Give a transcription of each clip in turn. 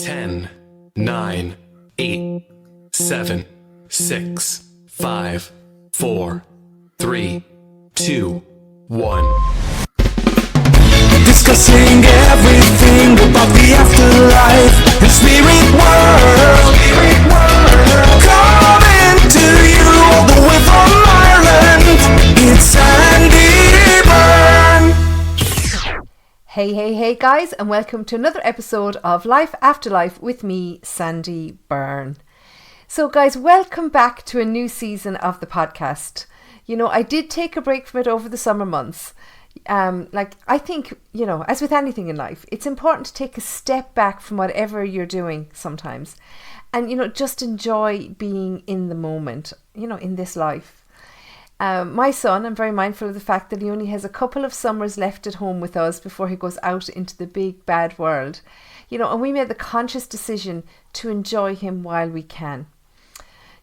10, 9, 8, 7, 6, 5, 4, 3, 2, 1. Discussing everything about the afterlife and spirit world. Coming to you all the way from Ireland. It's Sandie Byrne. Hey guys, and welcome to another episode of Life AfterLife with me, Sandie Byrne. So guys, welcome back to a new season of the podcast. You know, I did take a break from it over the summer months. I think, you know, as with anything in life, it's important to take a step back from whatever you're doing sometimes. And, you know, just enjoy being in the moment, you know, in this life. My son, I'm very mindful of the fact that he only has a couple of summers left at home with us before he goes out into the big bad world. You know, and we made the conscious decision to enjoy him while we can.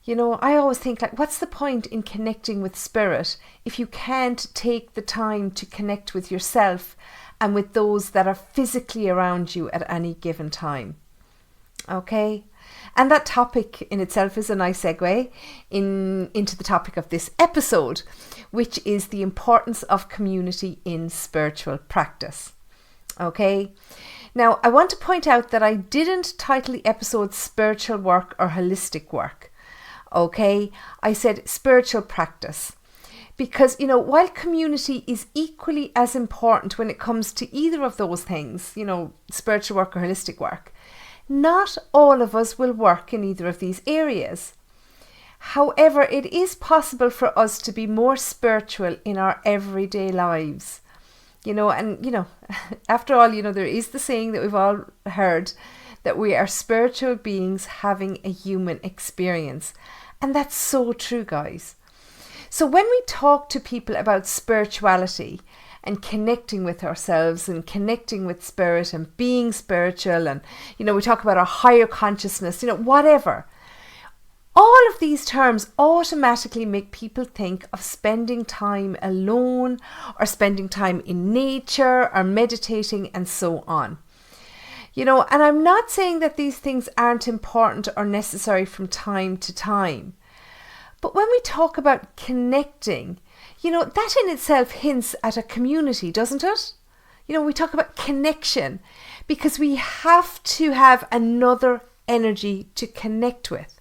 You know, I always think, like, what's the point in connecting with spirit if you can't take the time to connect with yourself and with those that are physically around you at any given time? Okay? And that topic in itself is a nice segue into the topic of this episode, which is the importance of community in spiritual practice. Okay? Now, I want to point out that I didn't title the episode Spiritual Work or Holistic Work. Okay? I said spiritual practice. Because, you know, while community is equally as important when it comes to either of those things, you know, spiritual work or holistic work, not all of us will work in either of these areas. However, it is possible for us to be more spiritual in our everyday lives. You know, and, you know, after all, you know, there is the saying that we've all heard that we are spiritual beings having a human experience. And that's so true, guys. So when we talk to people about spirituality and connecting with ourselves and connecting with spirit and being spiritual, and, you know, we talk about our higher consciousness, you know, whatever. All of these terms automatically make people think of spending time alone or spending time in nature or meditating and so on. You know, and I'm not saying that these things aren't important or necessary from time to time. But when we talk about connecting, you know, that in itself hints at a community, doesn't it? You know, we talk about connection because we have to have another energy to connect with.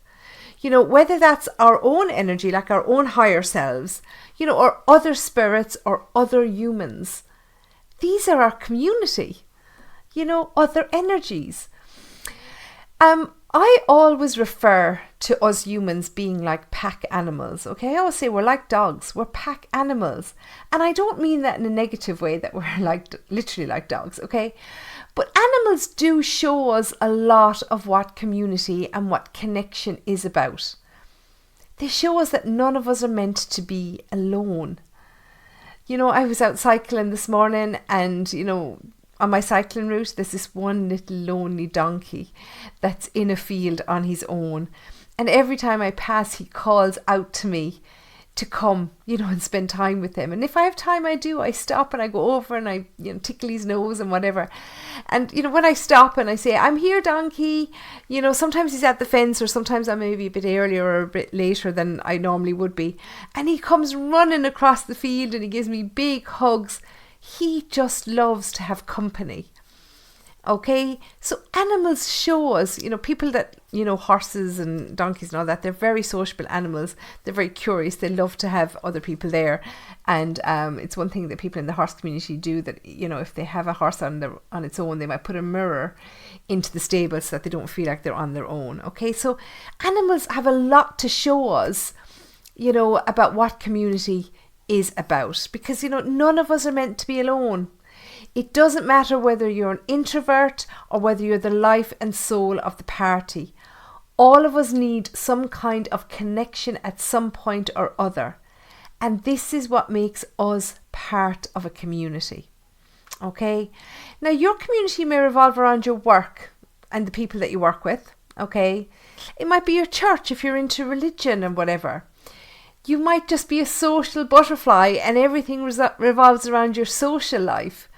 You know, whether that's our own energy, like our own higher selves, you know, or other spirits or other humans. These are our community, you know, other energies. I always refer to us humans being like pack animals, okay? I always say we're like dogs, we're pack animals. And I don't mean that in a negative way, that we're like literally like dogs, okay? But animals do show us a lot of what community and what connection is about. They show us that none of us are meant to be alone. You know, I was out cycling this morning and, you know, on my cycling route, there's this one little lonely donkey that's in a field on his own. And every time I pass, he calls out to me to come, you know, and spend time with him. And if I have time, I do. I stop and I go over and I, you know, tickle his nose and whatever. And, you know, when I stop and I say, I'm here, donkey, you know, sometimes he's at the fence or sometimes I'm maybe a bit earlier or a bit later than I normally would be. And he comes running across the field and he gives me big hugs. He just loves to have company. Okay, so animals show us, you know, people that, you know, horses and donkeys and all that, they're very sociable animals. They're very curious. They love to have other people there. And it's one thing that people in the horse community do, that, you know, if they have a horse on its own, they might put a mirror into the stable so that they don't feel like they're on their own. Okay, so animals have a lot to show us, you know, about what community is about, because, you know, none of us are meant to be alone. It doesn't matter whether you're an introvert or whether you're the life and soul of the party. All of us need some kind of connection at some point or other. And this is what makes us part of a community. Okay? Now, your community may revolve around your work and the people that you work with. Okay? It might be your church if you're into religion and whatever. You might just be a social butterfly and everything revolves around your social life.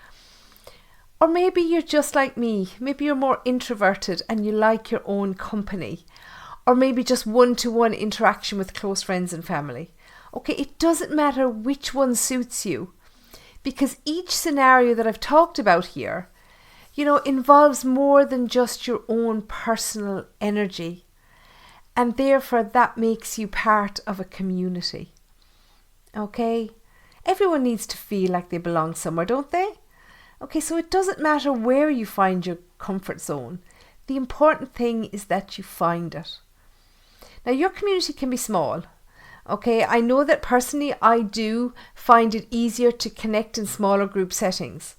Or maybe you're just like me. Maybe you're more introverted and you like your own company. Or maybe just one-to-one interaction with close friends and family. Okay, it doesn't matter which one suits you, because each scenario that I've talked about here, involves more than just your own personal energy. And therefore that makes you part of a community. Okay? Everyone needs to feel like they belong somewhere, don't they? Okay, so it doesn't matter where you find your comfort zone. The important thing is that you find it. Now, your community can be small. Okay, I know that personally I do find it easier to connect in smaller group settings.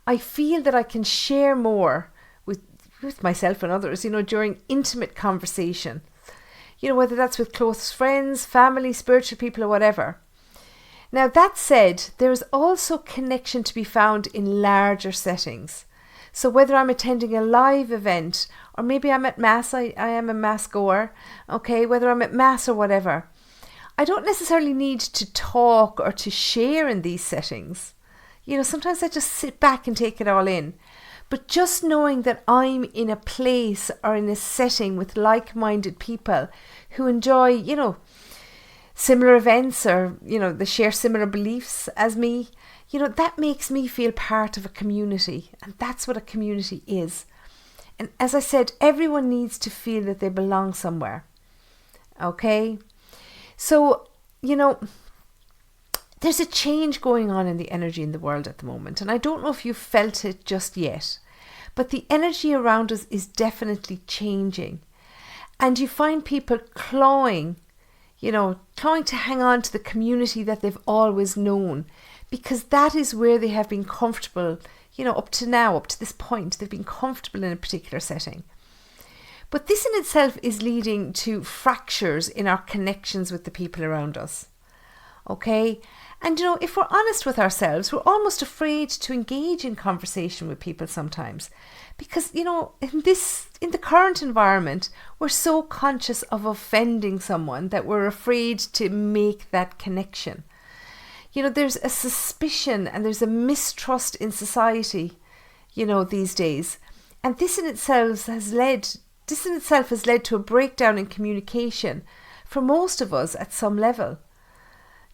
I feel that I can share more with myself and others, during intimate conversation. Whether that's with close friends, family, spiritual people or whatever. Now, that said, there is also connection to be found in larger settings. So whether I'm attending a live event, or maybe I'm at Mass, I am a Mass goer, okay, whether I'm at Mass or whatever, I don't necessarily need to talk or to share in these settings. Sometimes I just sit back and take it all in. But just knowing that I'm in a place or in a setting with like-minded people who enjoy, similar events or, they share similar beliefs as me, that makes me feel part of a community. And that's what a community is. And as I said, everyone needs to feel that they belong somewhere. Okay? So, there's a change going on in the energy in the world at the moment. And I don't know if you've felt it just yet. But the energy around us is definitely changing. And you find people clawing to hang on to the community that they've always known, because that is where they have been comfortable, up to now, up to this point, they've been comfortable in a particular setting. But this in itself is leading to fractures in our connections with the people around us. Okay? And if we're honest with ourselves, we're almost afraid to engage in conversation with people sometimes. Because, in the current environment, we're so conscious of offending someone that we're afraid to make that connection. There's a suspicion and there's a mistrust in society, these days. And this in itself has led to a breakdown in communication for most of us at some level.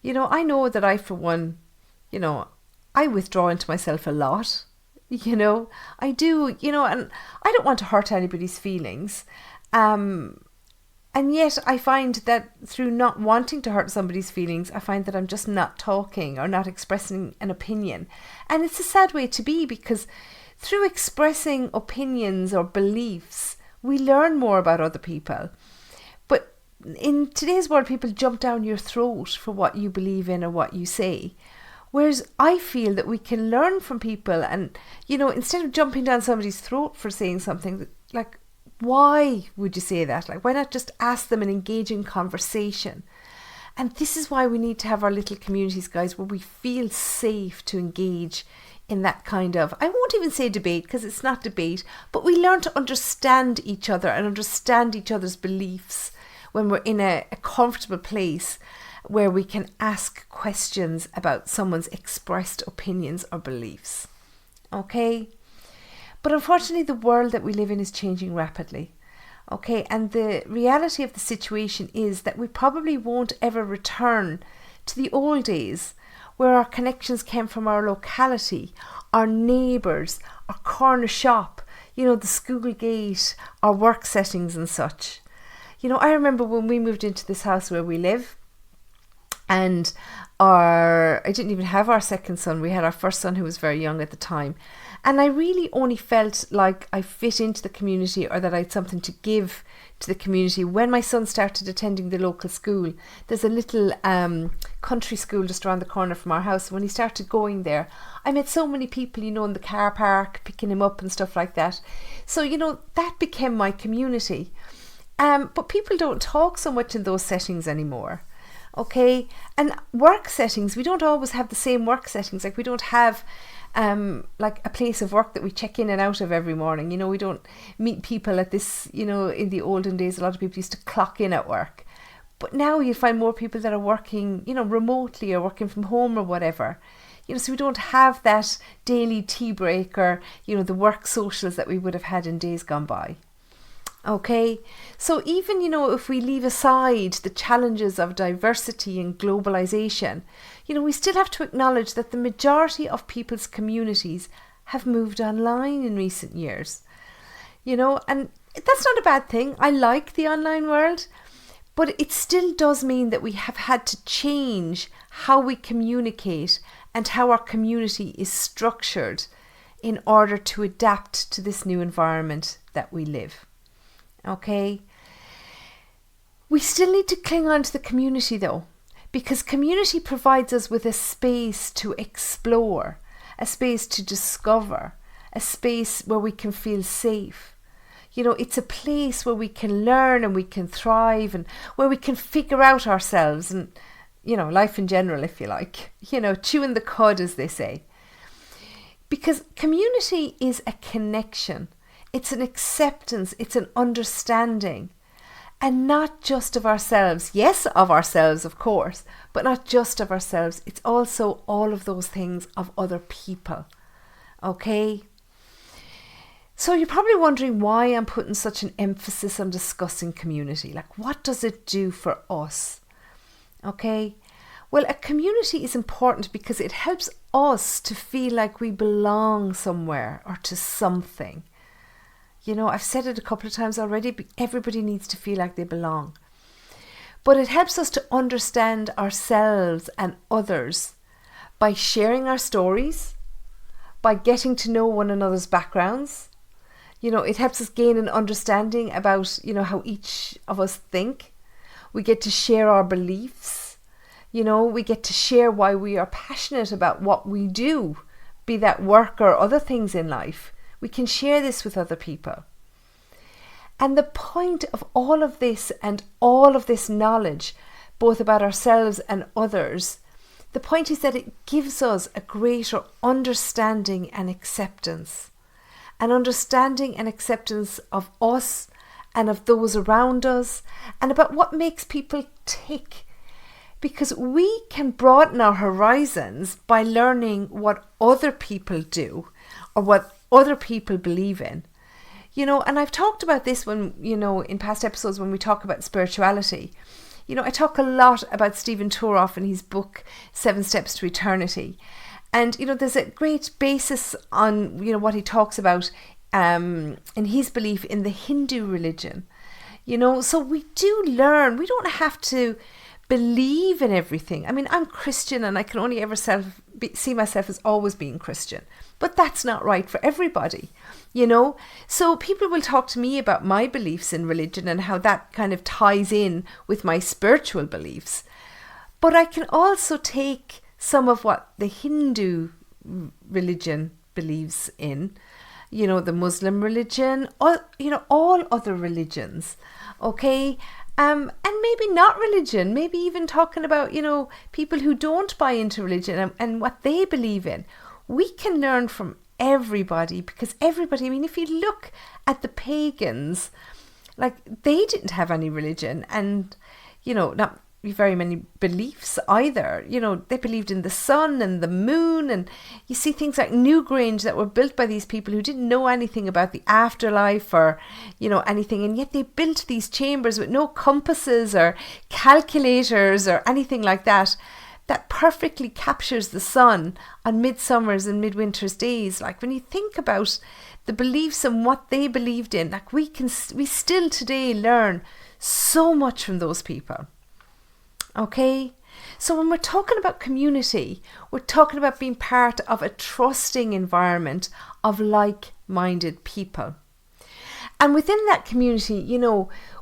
I know that I, for one, I withdraw into myself a lot. I do, and I don't want to hurt anybody's feelings. And yet I find that through not wanting to hurt somebody's feelings, I find that I'm just not talking or not expressing an opinion. And it's a sad way to be, because through expressing opinions or beliefs, we learn more about other people. But in today's world, people jump down your throat for what you believe in or what you say. Whereas I feel that we can learn from people and, instead of jumping down somebody's throat for saying something, like, why would you say that? Like, why not just ask them an engaging conversation? And this is why we need to have our little communities, guys, where we feel safe to engage in that kind of, I won't even say debate because it's not debate, but we learn to understand each other and understand each other's beliefs when we're in a comfortable place where we can ask questions about someone's expressed opinions or beliefs. Okay? But unfortunately, the world that we live in is changing rapidly. Okay? And the reality of the situation is that we probably won't ever return to the old days where our connections came from our locality, our neighbours, our corner shop, the school gate, our work settings and such. I remember when we moved into this house where we live, and I didn't even have our second son. We had our first son, who was very young at the time. And I really only felt like I fit into the community, or that I had something to give to the community when my son started attending the local school. There's a little country school just around the corner from our house. When he started going there, I met so many people, in the car park, picking him up and stuff like that. So, that became my community. But people don't talk so much in those settings anymore. Okay, and work settings, we don't always have the same work settings. Like, we don't have like a place of work that we check in and out of every morning. We don't meet people at this, in the olden days, a lot of people used to clock in at work. But now you find more people that are working, remotely or working from home or whatever. so we don't have that daily tea break or, the work socials that we would have had in days gone by. Okay, so even, if we leave aside the challenges of diversity and globalization, we still have to acknowledge that the majority of people's communities have moved online in recent years, and that's not a bad thing. I like the online world, but it still does mean that we have had to change how we communicate and how our community is structured in order to adapt to this new environment that we live. Okay? We still need to cling on to the community though, because community provides us with a space to explore, a space to discover, a space where we can feel safe. It's a place where we can learn and we can thrive and where we can figure out ourselves and, life in general, if you like, chewing the cud, as they say. Because community is a connection. It's an acceptance. It's an understanding. And not just of ourselves. Yes, of ourselves, of course, but not just of ourselves. It's also all of those things of other people. Okay? So you're probably wondering why I'm putting such an emphasis on discussing community. Like, what does it do for us? Okay, well, a community is important because it helps us to feel like we belong somewhere or to something. I've said it a couple of times already, but everybody needs to feel like they belong. But it helps us to understand ourselves and others by sharing our stories, by getting to know one another's backgrounds. It helps us gain an understanding about, how each of us think. We get to share our beliefs. We get to share why we are passionate about what we do, be that work or other things in life. We can share this with other people. And the point of all of this and all of this knowledge, both about ourselves and others, the point is that it gives us a greater understanding and acceptance. An understanding and acceptance of us and of those around us and about what makes people tick. Because we can broaden our horizons by learning what other people do or what other people believe in. And I've talked about this when, in past episodes when we talk about spirituality. I talk a lot about Stephen Toroff in his book, 7 Steps to Eternity. And, there's a great basis on, what he talks about in his belief in the Hindu religion. So we do learn. We don't have to believe in everything. I mean, I'm Christian and I can only ever see myself as always being Christian. But that's not right for everybody, So people will talk to me about my beliefs in religion and how that kind of ties in with my spiritual beliefs. But I can also take some of what the Hindu religion believes in, the Muslim religion, all other religions, okay? And maybe not religion, maybe even talking about, people who don't buy into religion and what they believe in. We can learn from everybody because everybody, if you look at the pagans, like they didn't have any religion and, not very many beliefs either. They believed in the sun and the moon, and you see things like Newgrange that were built by these people who didn't know anything about the afterlife or anything, and yet they built these chambers with no compasses or calculators or anything like that perfectly captures the sun on midsummer's and midwinter's days. Like when you think about the beliefs and what they believed in, like we still today learn so much from those people. Okay, so when we're talking about community, we're talking about being part of a trusting environment of like-minded people. And within that community,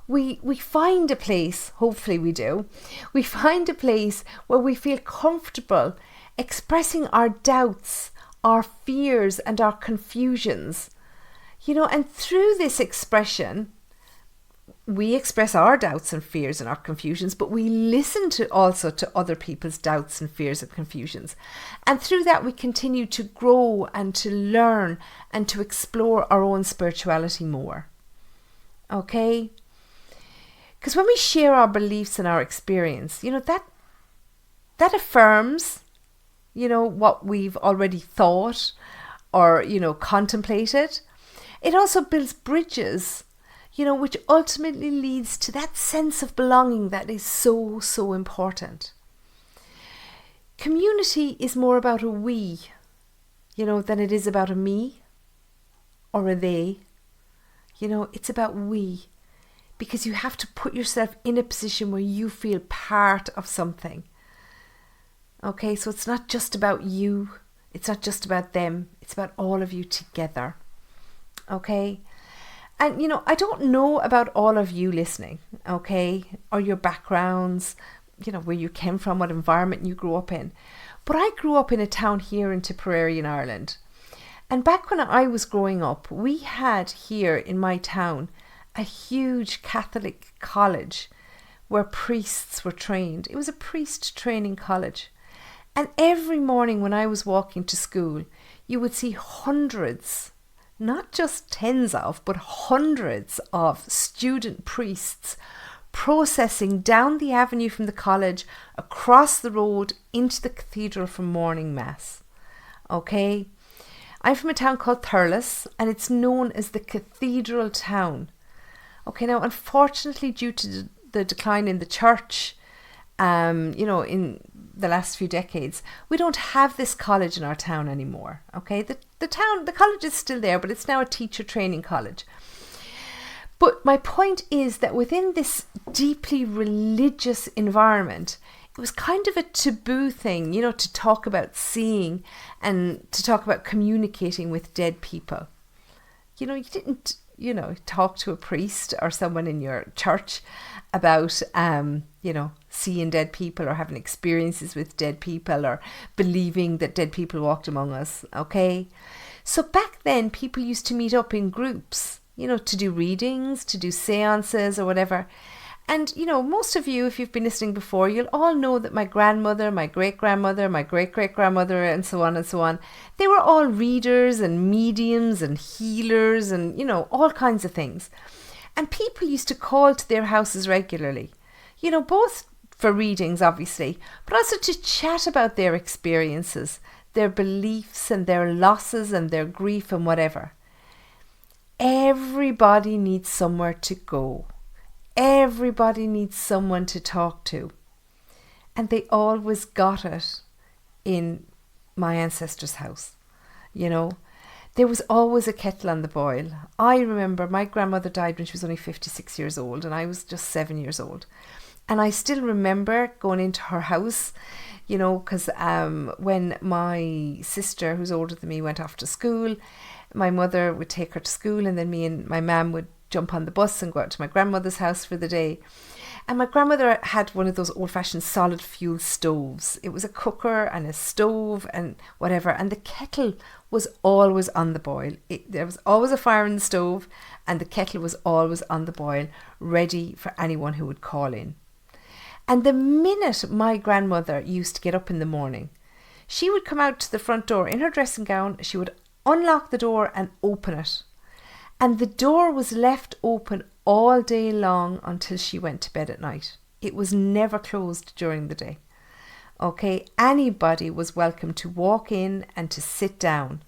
we find a place, hopefully we do, we find a place where we feel comfortable expressing our doubts, our fears and our confusions. And through this expression, we express our doubts and fears and our confusions, but we listen also to other people's doubts and fears and confusions. And through that, we continue to grow and to learn and to explore our own spirituality more. Okay? Because when we share our beliefs and our experience, that affirms what we've already thought or, contemplated. It also builds bridges, which ultimately leads to that sense of belonging that is so, so important. Community is more about a we, than it is about a me or a they. It's about we, because you have to put yourself in a position where you feel part of something. Okay, so it's not just about you. It's not just about them. It's about all of you together. Okay? And, I don't know about all of you listening, okay? Or your backgrounds, where you came from, what environment you grew up in. But I grew up in a town here in Tipperary in Ireland. And back when I was growing up, we had here in my town a huge Catholic college where priests were trained. It was a priest training college. And every morning when I was walking to school, you would see hundreds, not just tens of, but hundreds of student priests processing down the avenue from the college, across the road into the cathedral for morning mass. Okay? I'm from a town called Thurles, and it's known as the cathedral town. Okay, now unfortunately, due to the decline in the church, in the last few decades, we don't have this college in our town anymore. Okay, the college is still there, but it's now a teacher training college. But my point is that within this deeply religious environment, it was kind of a taboo thing, to talk about seeing and to talk about communicating with dead people. You didn't, talk to a priest or someone in your church about, seeing dead people or having experiences with dead people or believing that dead people walked among us, okay? So back then, people used to meet up in groups, to do readings, to do seances or whatever. And, most of you, if you've been listening before, you'll all know that my grandmother, my great-grandmother, my great-great-grandmother, and so on, they were all readers and mediums and healers and, all kinds of things. And people used to call to their houses regularly, both for readings, obviously, but also to chat about their experiences, their beliefs and their losses and their grief and whatever. Everybody needs somewhere to go. Everybody needs someone to talk to. And they always got it in my ancestor's house. There was always a kettle on the boil. I remember my grandmother died when she was only 56 years old and I was just 7 years old. And I still remember going into her house, because when my sister, who's older than me, went off to school, my mother would take her to school and then me and my mum would jump on the bus and go out to my grandmother's house for the day. And my grandmother had one of those old-fashioned solid fuel stoves. It was a cooker and a stove and whatever, and the kettle was always on the boil. There was always a fire in the stove and the kettle was always on the boil, ready for anyone who would call in. And the minute my grandmother used to get up in the morning, she would come out to the front door in her dressing gown, she would unlock the door and open it. And the door was left open all day long until she went to bed at night. It was never closed during the day. Okay, anybody was welcome to walk in and to sit down.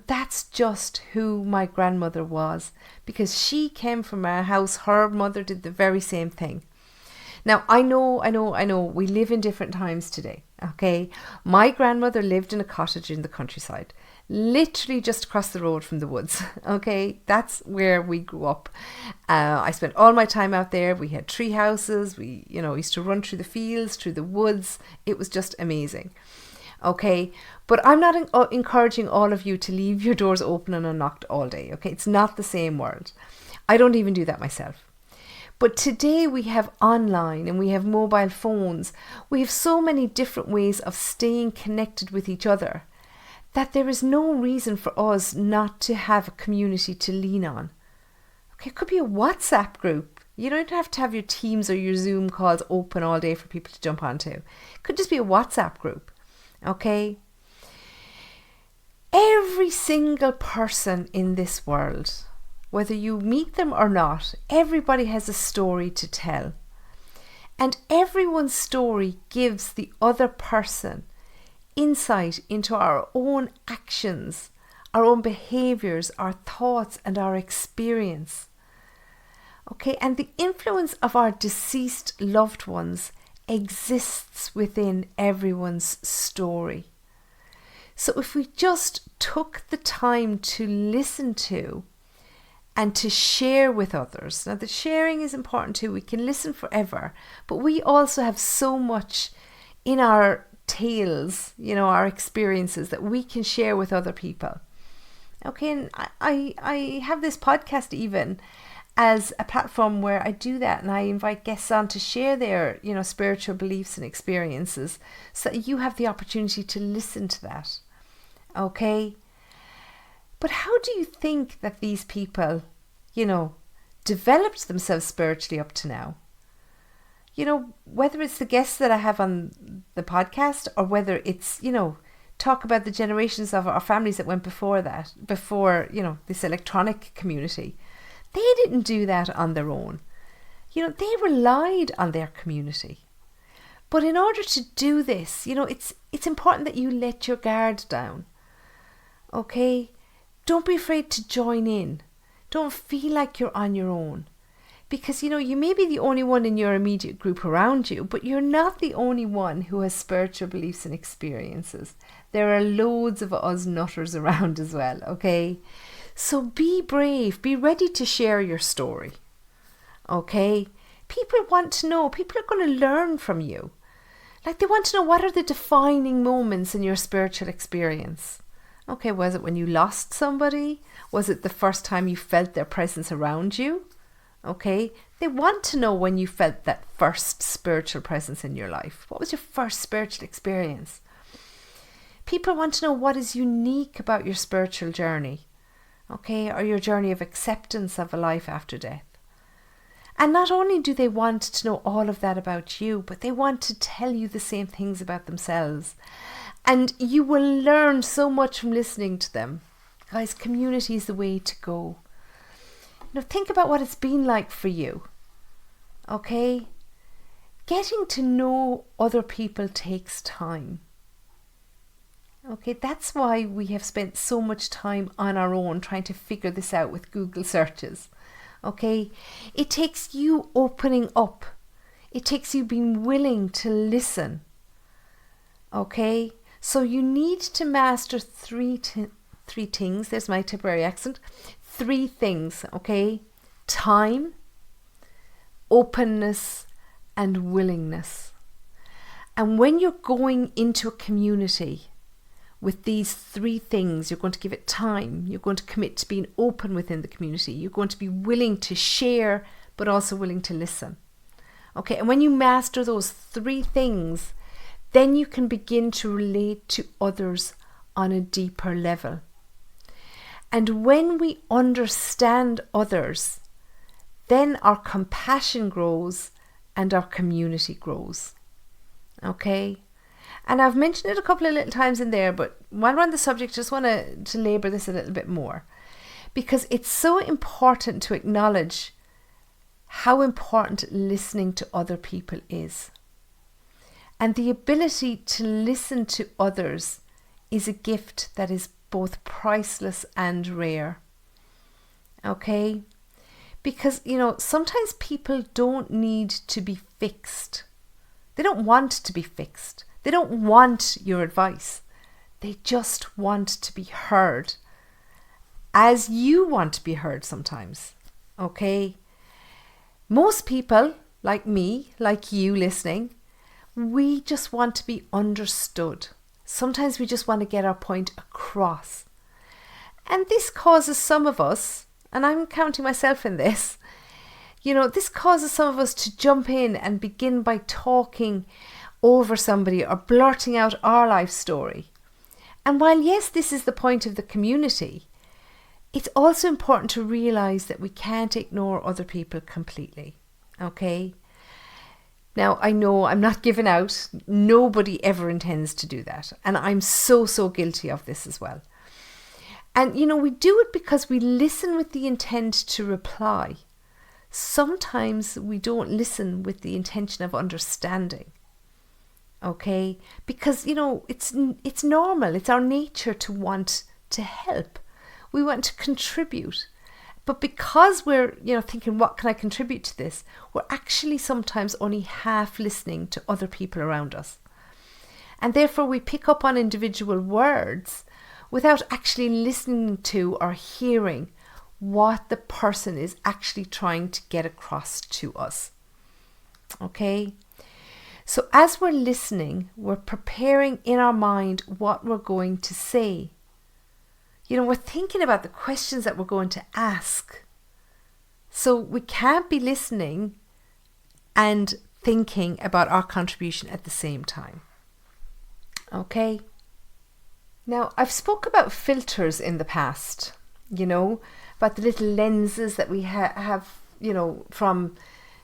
That's just who my grandmother was, because she came from a house, her mother did the very same thing. Now, I know, we live in different times today, okay? My grandmother lived in a cottage in the countryside, literally just across the road from the woods, okay? That's where we grew up. I spent all my time out there. We had tree houses. We, used to run through the fields, through the woods. It was just amazing, okay? But I'm not encouraging all of you to leave your doors open and unlocked all day, okay? It's not the same world. I don't even do that myself. But today we have online and we have mobile phones. We have so many different ways of staying connected with each other that there is no reason for us not to have a community to lean on. Okay, it could be a WhatsApp group. You don't have to have your Teams or your Zoom calls open all day for people to jump onto. It could just be a WhatsApp group. Okay? Every single person in this world, whether you meet them or not, everybody has a story to tell. And everyone's story gives the other person insight into our own actions, our own behaviors, our thoughts, and our experience. Okay, and the influence of our deceased loved ones exists within everyone's story. So if we just took the time to listen to and to share with others, now the sharing is important too, we can listen forever, but we also have so much in our tales, our experiences that we can share with other people. Okay, and I have this podcast even as a platform where I do that, and I invite guests on to share their, spiritual beliefs and experiences, so that you have the opportunity to listen to that. Okay? But how do you think that these people, developed themselves spiritually up to now? Whether it's the guests that I have on the podcast, or whether it's, talk about the generations of our families that went before that, this electronic community. They didn't do that on their own. They relied on their community. But in order to do this, it's important that you let your guard down. Okay? Don't be afraid to join in. Don't feel like you're on your own. Because, you may be the only one in your immediate group around you, but you're not the only one who has spiritual beliefs and experiences. There are loads of us nutters around as well, okay? So be brave, be ready to share your story, okay? People want to know, people are going to learn from you. Like, they want to know, what are the defining moments in your spiritual experience? Okay, was it when you lost somebody? Was it the first time you felt their presence around you? Okay, they want to know when you felt that first spiritual presence in your life. What was your first spiritual experience? People want to know what is unique about your spiritual journey, okay, or your journey of acceptance of a life after death. And not only do they want to know all of that about you, but they want to tell you the same things about themselves. And you will learn so much from listening to them. Guys, community is the way to go. Think about what it's been like for you. Okay? Getting to know other people takes time. Okay, that's why we have spent so much time on our own trying to figure this out with Google searches. Okay? It takes you opening up. It takes you being willing to listen. Okay? So you need to master three things. There's my Tipperary accent. 3 things, okay? Time, openness, and willingness. And when you're going into a community with these 3 things, you're going to give it time, you're going to commit to being open within the community, you're going to be willing to share, but also willing to listen. Okay, and when you master those 3 things, then you can begin to relate to others on a deeper level. And when we understand others, then our compassion grows and our community grows. Okay? And I've mentioned it a couple of little times in there, but while we're on the subject, just want to labour this a little bit more. Because it's so important to acknowledge how important listening to other people is. And the ability to listen to others is a gift that is both priceless and rare. Okay? Because, sometimes people don't need to be fixed. They don't want to be fixed. They don't want your advice. They just want to be heard. As you want to be heard sometimes. Okay? Most people, like me, like you listening, we just want to be understood. Sometimes we just want to get our point across. And this causes some of us, and I'm counting myself in this, this causes some of us to jump in and begin by talking over somebody or blurting out our life story. And while yes, this is the point of the community, it's also important to realise that we can't ignore other people completely. Okay? Now, I know I'm not giving out. Nobody ever intends to do that. And I'm so guilty of this as well. And, we do it because we listen with the intent to reply. Sometimes we don't listen with the intention of understanding. Okay, because it's normal. It's our nature to want to help. We want to contribute. But because we're thinking, what can I contribute to this? We're actually sometimes only half listening to other people around us. And therefore we pick up on individual words without actually listening to or hearing what the person is actually trying to get across to us. Okay? So as we're listening, we're preparing in our mind what we're going to say. We're thinking about the questions that we're going to ask. So we can't be listening and thinking about our contribution at the same time. Okay? Now, I've spoke about filters in the past, about the little lenses that we have, from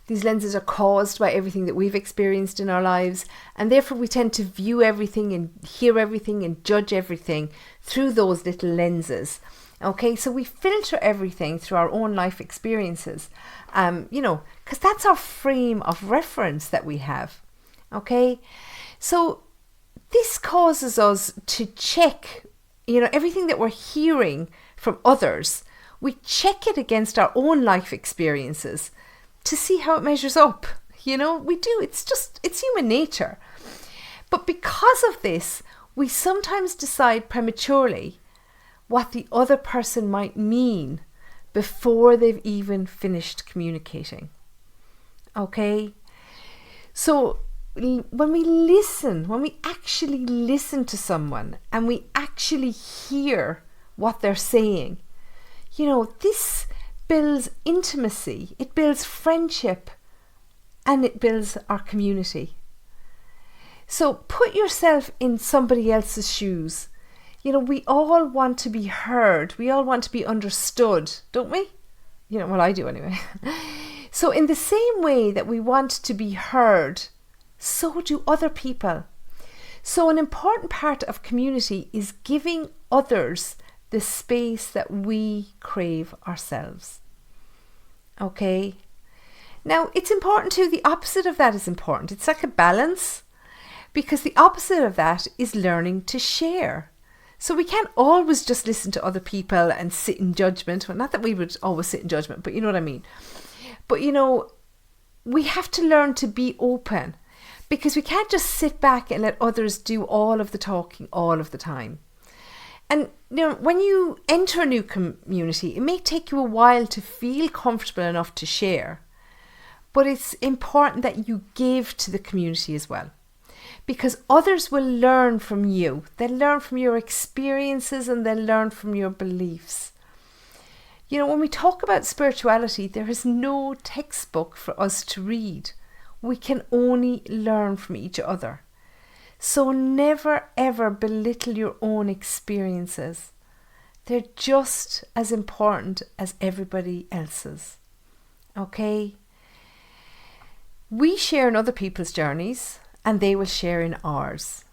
these lenses are caused by everything that we've experienced in our lives, and therefore we tend to view everything and hear everything and judge everything through those little lenses. Okay, so we filter everything through our own life experiences, because that's our frame of reference that we have. Okay, so this causes us to check, everything that we're hearing from others. We check it against our own life experiences to see how it measures up. We do. It's human nature. But because of this, we sometimes decide prematurely what the other person might mean before they've even finished communicating. Okay? So when we actually listen to someone and we actually hear what they're saying, this builds intimacy, it builds friendship, and it builds our community. So put yourself in somebody else's shoes. We all want to be heard. We all want to be understood, don't we? Well, I do anyway. So in the same way that we want to be heard, so do other people. So an important part of community is giving others the space that we crave ourselves. Okay? Now, it's important too, the opposite of that is important. It's like a balance, because the opposite of that is learning to share. So we can't always just listen to other people and sit in judgment. Well, not that we would always sit in judgment, but you know what I mean. But, we have to learn to be open, because we can't just sit back and let others do all of the talking all of the time. And when you enter a new community, it may take you a while to feel comfortable enough to share, but it's important that you give to the community as well, because others will learn from you. They'll learn from your experiences and they'll learn from your beliefs. When we talk about spirituality, there is no textbook for us to read. We can only learn from each other. So never ever belittle your own experiences. They're just as important as everybody else's. Okay? We share in other people's journeys and they will share in ours.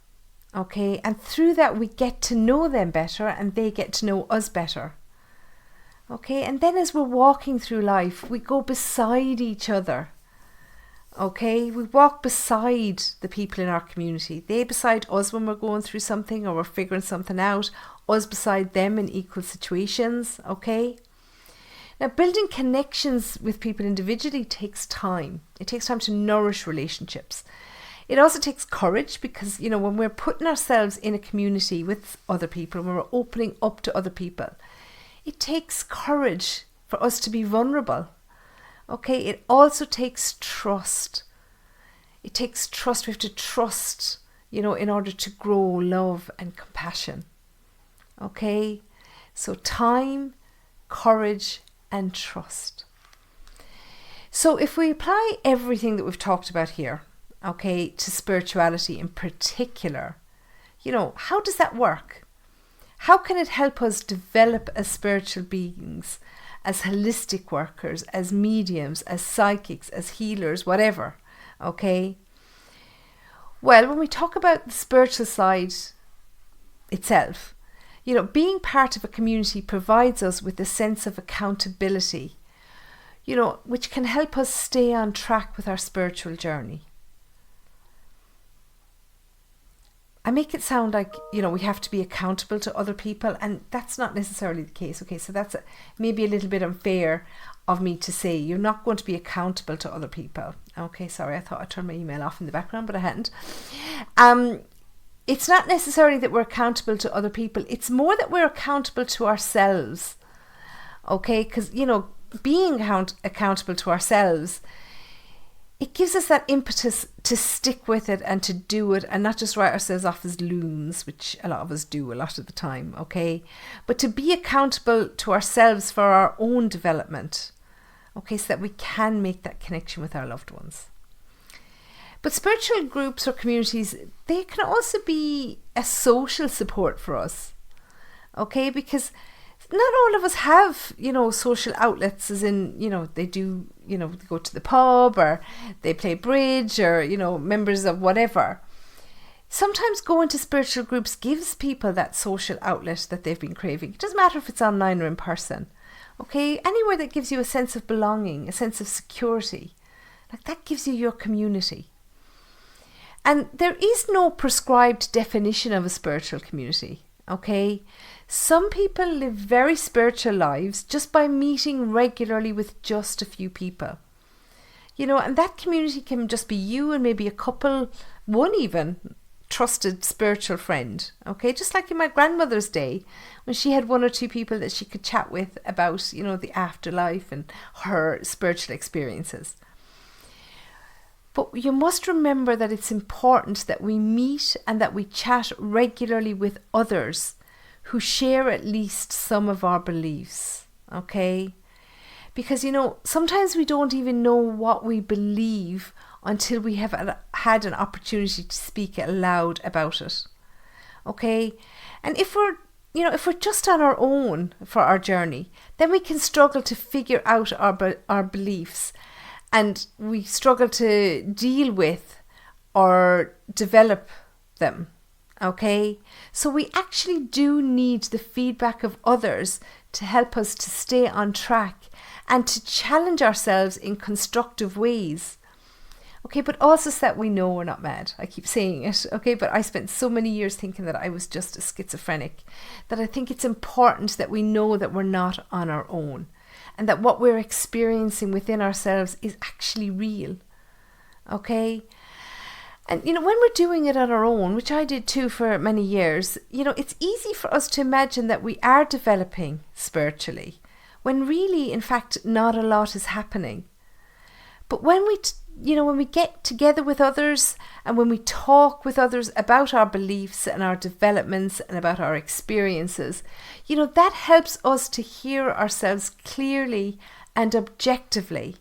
Okay? And through that we get to know them better and they get to know us better. Okay? And then as we're walking through life, we go beside each other. Okay, we walk beside the people in our community. They beside us when we're going through something or we're figuring something out. Us beside them in equal situations. Okay. Now, building connections with people individually takes time. It takes time to nourish relationships. It also takes courage, because, when we're putting ourselves in a community with other people, when we're opening up to other people, it takes courage for us to be vulnerable. Okay, it also takes trust. It takes trust. We have to trust, in order to grow love and compassion. Okay, so time, courage, and trust. So if we apply everything that we've talked about here, okay, to spirituality in particular, how does that work? How can it help us develop as spiritual beings, as holistic workers, as mediums, as psychics, as healers, whatever? Okay. Well, when we talk about the spiritual side itself, being part of a community provides us with a sense of accountability, which can help us stay on track with our spiritual journey. I make it sound like, we have to be accountable to other people, and that's not necessarily the case. Okay, so that's maybe a little bit unfair of me to say you're not going to be accountable to other people. Okay, sorry, I thought I turned my email off in the background, but I hadn't. It's not necessarily that we're accountable to other people. It's more that we're accountable to ourselves. Okay, because, being accountable to ourselves, it gives us that impetus to stick with it and to do it, and not just write ourselves off as loons, which a lot of us do a lot of the time, okay? But to be accountable to ourselves for our own development, okay, so that we can make that connection with our loved ones. But spiritual groups or communities, they can also be a social support for us, okay? Because not all of us have, social outlets, as in, they do, they go to the pub, or they play bridge, or, members of whatever. Sometimes going to spiritual groups gives people that social outlet that they've been craving. It doesn't matter if it's online or in person, okay? Anywhere that gives you a sense of belonging, a sense of security, like that gives you your community. And there is no prescribed definition of a spiritual community, okay? Some people live very spiritual lives just by meeting regularly with just a few people. And that community can just be you and maybe a couple, one even trusted spiritual friend, okay? Just like in my grandmother's day, when she had one or two people that she could chat with about, the afterlife and her spiritual experiences. But you must remember that it's important that we meet and that we chat regularly with others who share at least some of our beliefs, okay? Because, sometimes we don't even know what we believe until we have had an opportunity to speak aloud about it, okay? And if we're just on our own for our journey, then we can struggle to figure out our beliefs, and we struggle to deal with or develop them, okay? So we actually do need the feedback of others to help us to stay on track and to challenge ourselves in constructive ways. Okay, but also so that we know we're not mad. I keep saying it, okay? But I spent so many years thinking that I was just a schizophrenic, that I think it's important that we know that we're not on our own, and that what we're experiencing within ourselves is actually real, okay? And, when we're doing it on our own, which I did too for many years, it's easy for us to imagine that we are developing spiritually, when really, in fact, not a lot is happening. But when we get together with others, and when we talk with others about our beliefs and our developments and about our experiences, that helps us to hear ourselves clearly and objectively.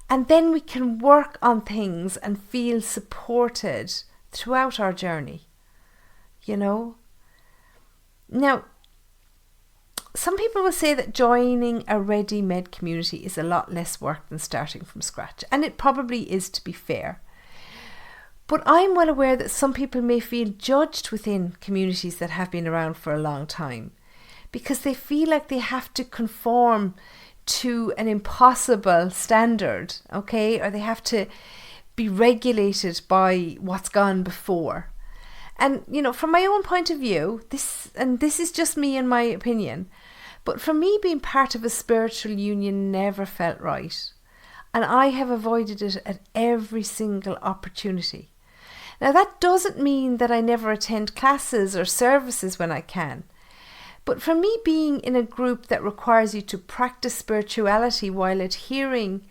And then we can work on things and feel supported throughout our journey, Now, some people will say that joining a ready-made community is a lot less work than starting from scratch. And it probably is, to be fair. But I'm well aware that some people may feel judged within communities that have been around for a long time, because they feel like they have to conform to an impossible standard, okay? Or they have to be regulated by what's gone before. And, from my own point of view, this is just me and my opinion, but for me, being part of a spiritual union never felt right. And I have avoided it at every single opportunity. Now, that doesn't mean that I never attend classes or services when I can. But for me, being in a group that requires you to practice spirituality while adhering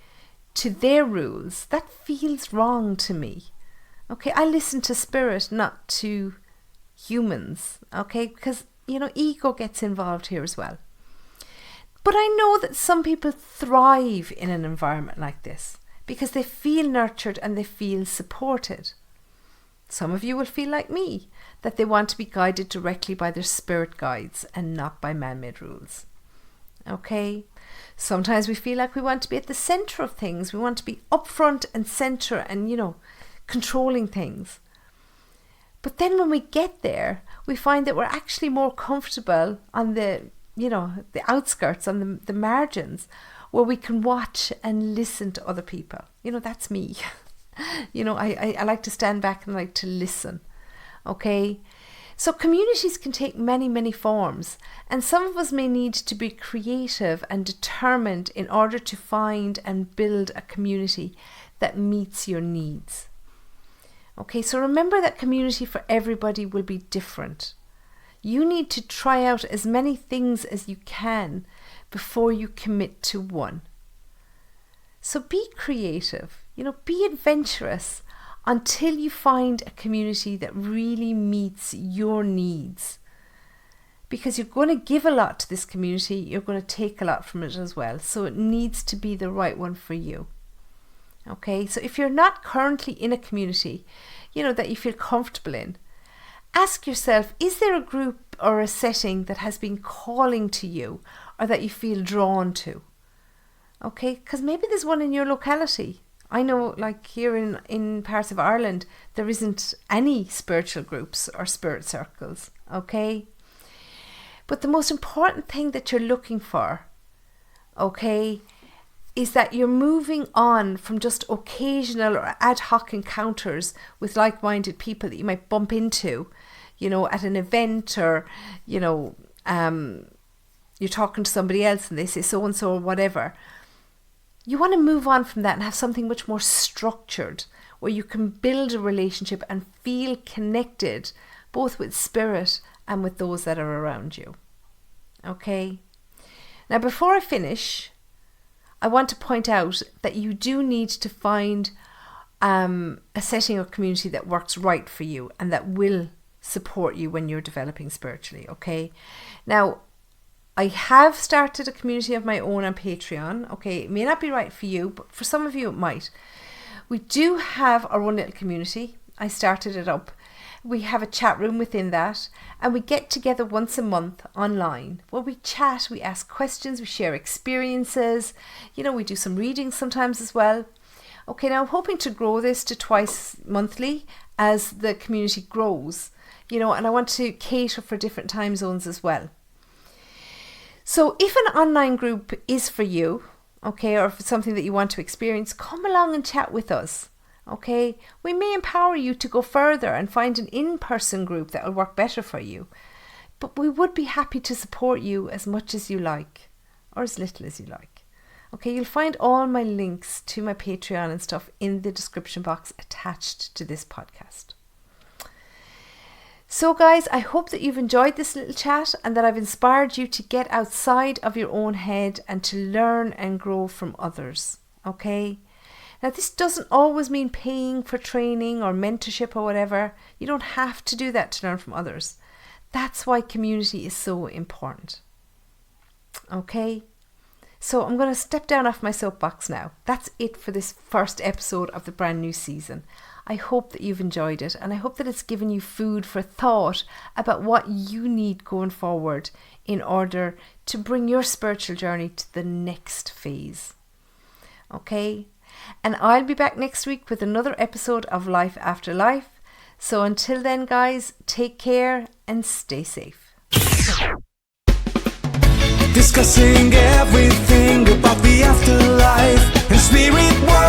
to their rules, that feels wrong to me. Okay, I listen to spirit, not to humans, okay? Because, ego gets involved here as well. But I know that some people thrive in an environment like this because they feel nurtured and they feel supported. Some of you will feel like me, that they want to be guided directly by their spirit guides and not by man-made rules. Okay? Sometimes we feel like we want to be at the centre of things. We want to be upfront and centre and, controlling things. But then when we get there, we find that we're actually more comfortable on the outskirts, on the margins, where we can watch and listen to other people. That's me. I like to stand back and like to listen. Okay? So communities can take many, many forms, and some of us may need to be creative and determined in order to find and build a community that meets your needs. Okay, so remember that community for everybody will be different. You need to try out as many things as you can before you commit to one. So be creative, be adventurous until you find a community that really meets your needs. Because you're going to give a lot to this community, you're going to take a lot from it as well. So it needs to be the right one for you. Okay, so if you're not currently in a community, that you feel comfortable in, ask yourself, is there a group or a setting that has been calling to you or that you feel drawn to? Okay, because maybe there's one in your locality. I know, like here in parts of Ireland, there isn't any spiritual groups or spirit circles. Okay, but the most important thing that you're looking for, okay, is that you're moving on from just occasional or ad hoc encounters with like-minded people that you might bump into, at an event, or, you're talking to somebody else and they say so-and-so or whatever. You want to move on from that and have something much more structured, where you can build a relationship and feel connected both with spirit and with those that are around you. Okay? Now, before I finish, I want to point out that you do need to find a setting or community that works right for you and that will support you when you're developing spiritually, okay? Now, I have started a community of my own on Patreon, okay? It may not be right for you, but for some of you it might. We do have our own little community. I started it up. We have a chat room within that, and we get together once a month online where we chat, we ask questions, we share experiences, we do some readings sometimes as well. Okay, now I'm hoping to grow this to twice monthly as the community grows, and I want to cater for different time zones as well. So if an online group is for you, okay, or if it's something that you want to experience, come along and chat with us. Okay, we may empower you to go further and find an in-person group that will work better for you. But we would be happy to support you as much as you like, or as little as you like. Okay, you'll find all my links to my Patreon and stuff in the description box attached to this podcast. So guys, I hope that you've enjoyed this little chat and that I've inspired you to get outside of your own head and to learn and grow from others. Okay? Now, this doesn't always mean paying for training or mentorship or whatever. You don't have to do that to learn from others. That's why community is so important. Okay? So I'm going to step down off my soapbox now. That's it for this first episode of the brand new season. I hope that you've enjoyed it, and I hope that it's given you food for thought about what you need going forward in order to bring your spiritual journey to the next phase. Okay? And I'll be back next week with another episode of Life After Life. So until then, guys, take care and stay safe. Discussing everything about the afterlife and spirit world.